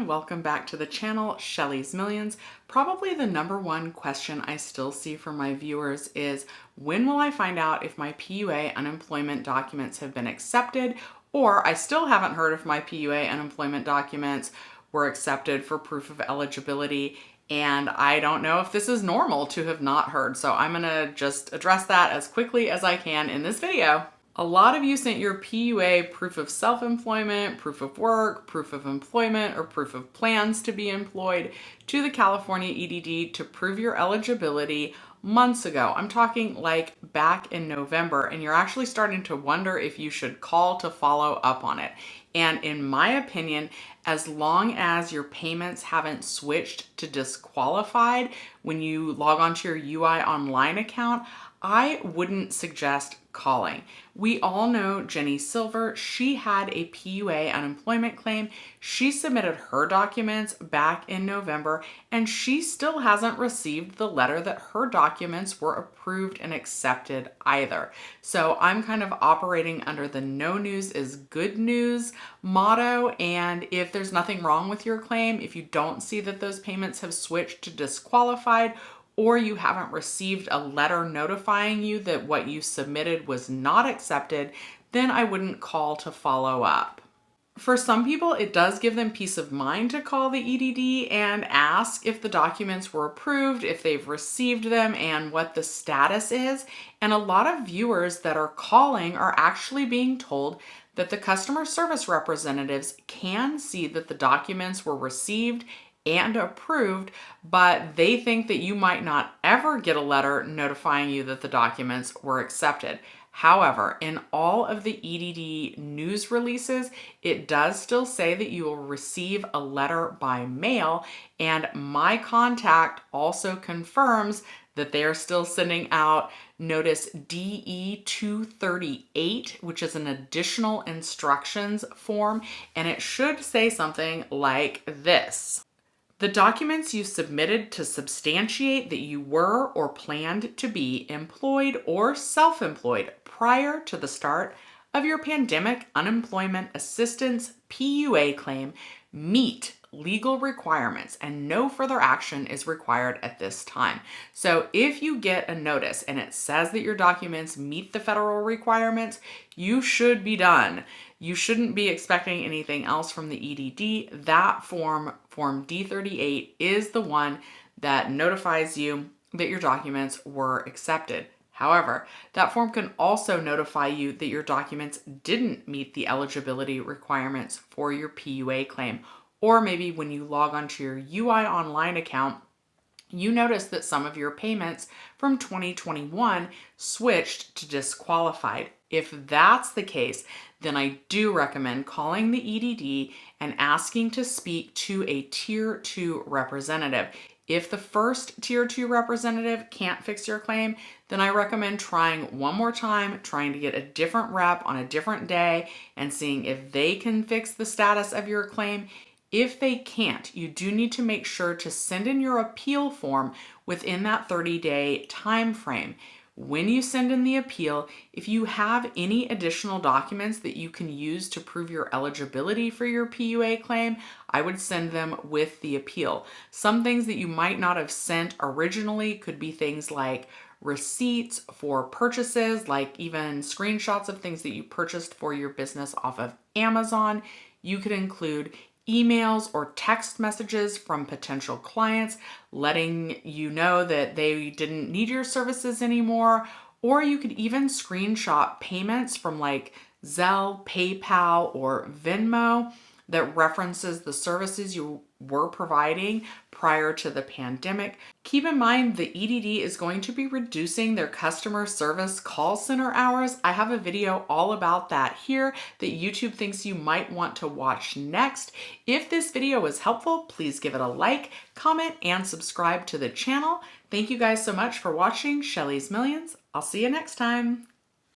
everyone, welcome back to the channel, Shelly's Millions. Probably the number one question I still see from my viewers is, when will I find out if my PUA unemployment documents have been accepted? Or I still haven't heard if my PUA unemployment documents were accepted for proof of eligibility, and I don't know if this is normal to have not heard. So I'm gonna just address that as quickly as I can in this video. A lot of you sent your PUA proof of self-employment, proof of work, proof of employment, or proof of plans to be employed to the California EDD to prove your eligibility months ago. I'm talking like back in November, and you're actually starting to wonder if you should call to follow up on it. And in my opinion, as long as your payments haven't switched to disqualified when you log onto your UI online account, I wouldn't suggest calling. We all know Jenny Silver. She had a PUA unemployment claim. She submitted her documents back in November, and she still hasn't received the letter that her documents were approved and accepted either. So I'm kind of operating under the no news is good news motto, and if there's nothing wrong with your claim, if you don't see that those payments have switched to disqualified, or you haven't received a letter notifying you that what you submitted was not accepted, then I wouldn't call to follow up. For some people, it does give them peace of mind to call the EDD and ask if the documents were approved, if they've received them, and what the status is. And a lot of viewers that are calling are actually being told that the customer service representatives can see that the documents were received and approved, but they think that you might not ever get a letter notifying you that the documents were accepted. However, in all of the EDD news releases, it does still say that you will receive a letter by mail, and my contact also confirms that they are still sending out notice DE 238, which is an additional instructions form, and it should say something like this. The documents you submitted to substantiate that you were or planned to be employed or self-employed prior to the start of your pandemic unemployment assistance PUA claim meet legal requirements, and no further action is required at this time. So if you get a notice and it says that your documents meet the federal requirements, you should be done. You shouldn't be expecting anything else from the EDD. That form D38, is the one that notifies you that your documents were accepted. However, that form can also notify you that your documents didn't meet the eligibility requirements for your PUA claim. Or maybe when you log onto your UI online account, you notice that some of your payments from 2021 switched to disqualified. If that's the case, then I do recommend calling the EDD and asking to speak to a Tier 2 representative. If the first Tier 2 representative can't fix your claim, then I recommend trying one more time, trying to get a different rep on a different day and seeing if they can fix the status of your claim. If they can't, you do need to make sure to send in your appeal form within that 30-day time frame. When you send in the appeal, if you have any additional documents that you can use to prove your eligibility for your PUA claim, I would send them with the appeal. Some things that you might not have sent originally could be things like receipts for purchases, like even screenshots of things that you purchased for your business off of Amazon. You could include emails or text messages from potential clients letting you know that they didn't need your services anymore. Or you could even screenshot payments from like Zelle, PayPal, or Venmo that references the services you were providing prior to the pandemic. Keep in mind the EDD is going to be reducing their customer service call center hours. I have a video all about that here that YouTube thinks you might want to watch next. If this video was helpful, please give it a like, comment, and subscribe to the channel. Thank you guys so much for watching Shelly's Millions. I'll see you next time.